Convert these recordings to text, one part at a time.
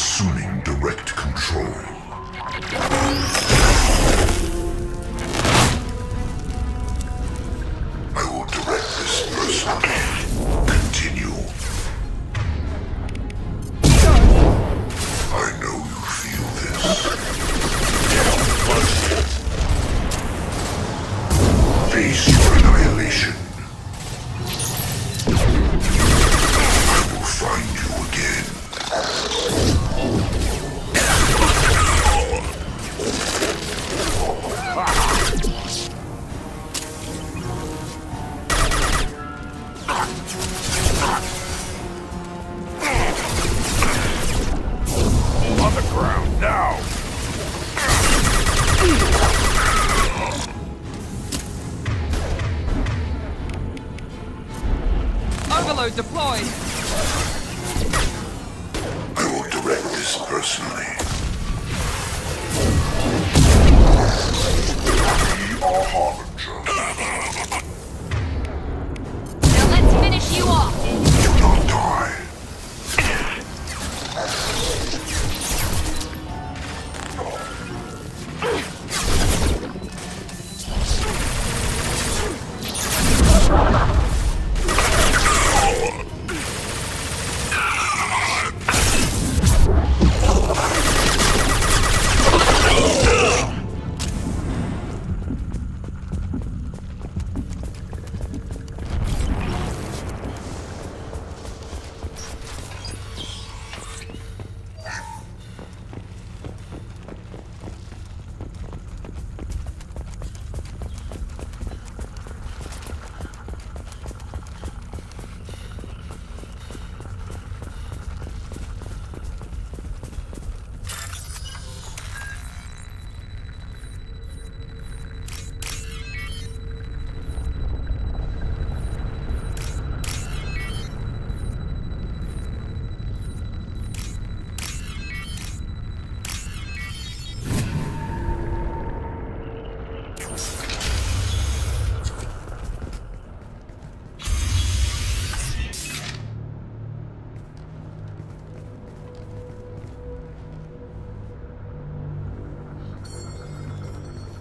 Assuming direct control. I will direct this person. Continue. I know you feel this. Face your annihilation. I will find you again. On the ground, now! Overload deployed! I will direct this personally. We are Harbinger. Now let's finish you off! Do not die.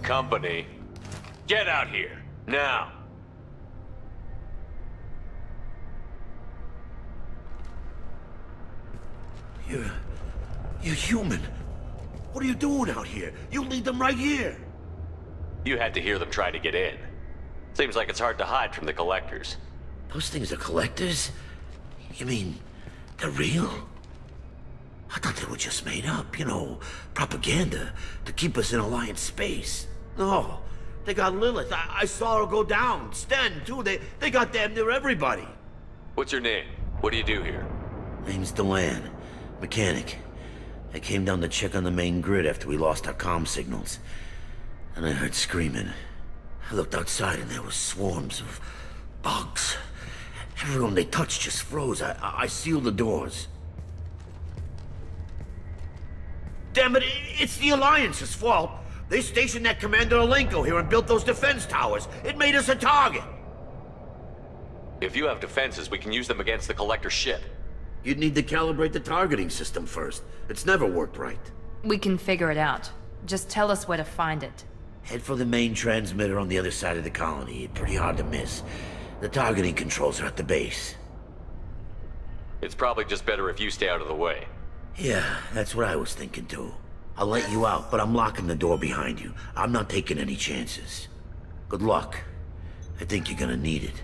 Company, get out here, now! You're human. What are you doing out here? You lead them right here. You had to hear them try to get in. Seems like it's hard to hide from the collectors. Those things are collectors? You mean, they're real? I thought they were just made up, you know, propaganda to keep us in Alliance space. No, they got Lilith. I saw her go down. Sten, too. They got damn near everybody. What's your name? What do you do here? Name's Delan. Mechanic. I came down to check on the main grid after we lost our comm signals. And I heard screaming. I looked outside and there was swarms of bugs. Everyone they touched just froze. I sealed the doors. Damn it, it's the Alliance's fault. They stationed that Commander Alenko here and built those defense towers. It made us a target. If you have defenses, we can use them against the Collector ship. You'd need to calibrate the targeting system first. It's never worked right. We can figure it out. Just tell us where to find it. Head for the main transmitter on the other side of the colony. Pretty hard to miss. The targeting controls are at the base. It's probably just better if you stay out of the way. Yeah, that's what I was thinking too. I'll let you out, but I'm locking the door behind you. I'm not taking any chances. Good luck. I think you're gonna need it.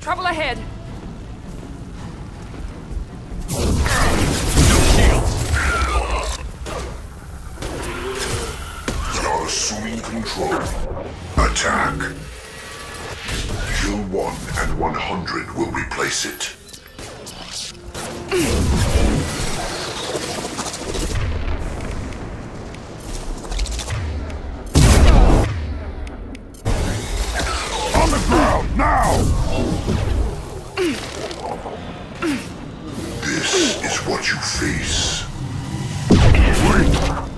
Trouble ahead! We are assuming control. Attack. Kill 1 and 100 will replace it. On the ground, now! This This is what you face. Firing now.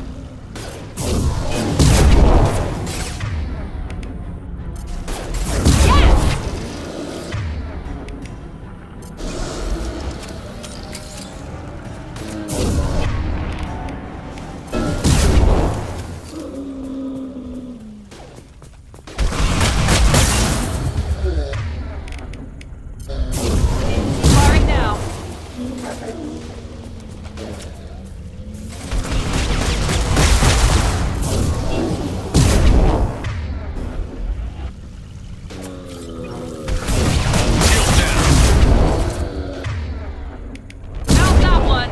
Found that one.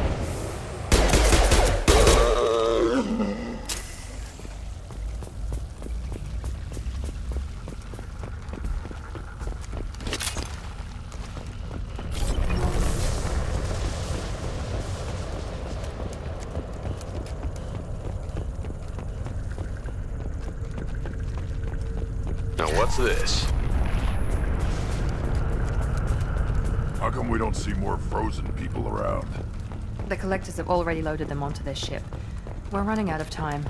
Now what's this? How come we don't see more frozen people around? The collectors have already loaded them onto their ship. We're running out of time.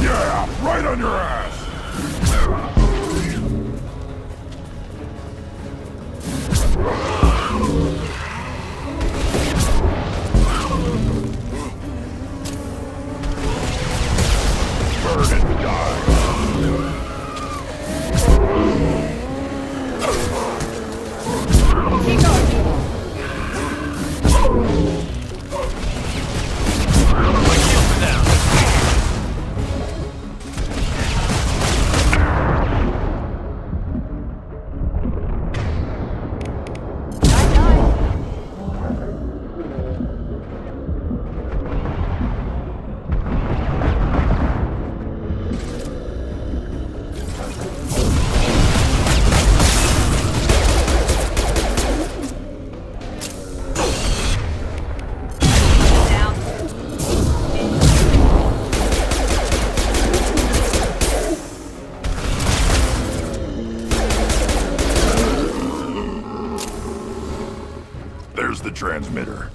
Yeah, right on your ass! Burn and die! Keep going. There's the transmitter.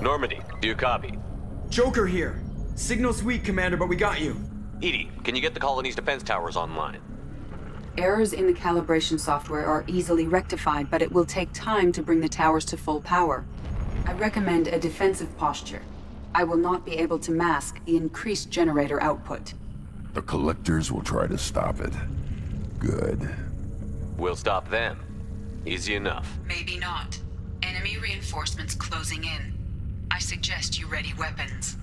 Normandy, do you copy? Joker here. Signal's weak, Commander, but we got you. Edie, can you get the colony's defense towers online? Errors in the calibration software are easily rectified, but it will take time to bring the towers to full power. I recommend a defensive posture. I will not be able to mask the increased generator output. The collectors will try to stop it. Good. We'll stop them. Easy enough. Maybe not. Enemy reinforcements closing in. I suggest you ready weapons.